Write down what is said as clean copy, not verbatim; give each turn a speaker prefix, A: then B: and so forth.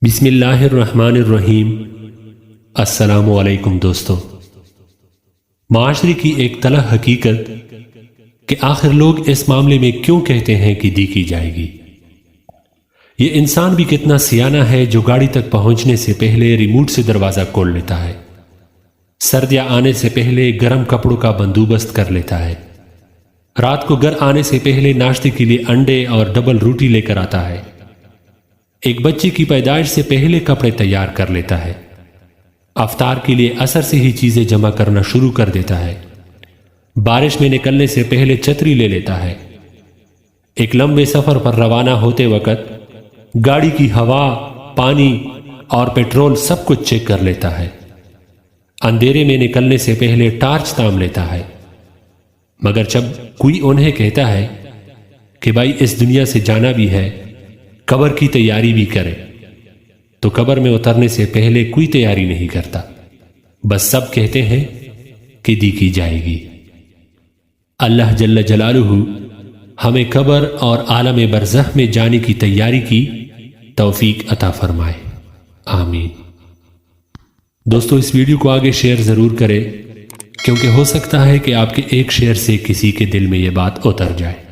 A: بسم اللہ الرحمن الرحیم۔ السلام علیکم دوستو۔ معاشرے کی ایک تلخ حقیقت کہ آخر لوگ اس معاملے میں کیوں کہتے ہیں کہ دی کی جائے گی۔ یہ انسان بھی کتنا سیانہ ہے جو گاڑی تک پہنچنے سے پہلے ریموٹ سے دروازہ کھول لیتا ہے، سردیاں آنے سے پہلے گرم کپڑوں کا بندوبست کر لیتا ہے، رات کو گھر آنے سے پہلے ناشتے کے لیے انڈے اور ڈبل روٹی لے کر آتا ہے، ایک بچے کی پیدائش سے پہلے کپڑے تیار کر لیتا ہے، افطار کے لیے عصر سے ہی چیزیں جمع کرنا شروع کر دیتا ہے، بارش میں نکلنے سے پہلے چھتری لے لیتا ہے، ایک لمبے سفر پر روانہ ہوتے وقت گاڑی کی ہوا، پانی اور پیٹرول سب کچھ چیک کر لیتا ہے، اندھیرے میں نکلنے سے پہلے ٹارچ تام لیتا ہے۔ مگر جب کوئی انہیں کہتا ہے کہ بھائی اس دنیا سے جانا بھی ہے، قبر کی تیاری بھی کرے، تو قبر میں اترنے سے پہلے کوئی تیاری نہیں کرتا، بس سب کہتے ہیں کہ دی کی جائے گی۔ اللہ جل جلالہ ہمیں قبر اور عالم برزخ میں جانے کی تیاری کی توفیق عطا فرمائے، آمین۔ دوستو اس ویڈیو کو آگے شیئر ضرور کریں، کیونکہ ہو سکتا ہے کہ آپ کے ایک شیئر سے کسی کے دل میں یہ بات اتر جائے۔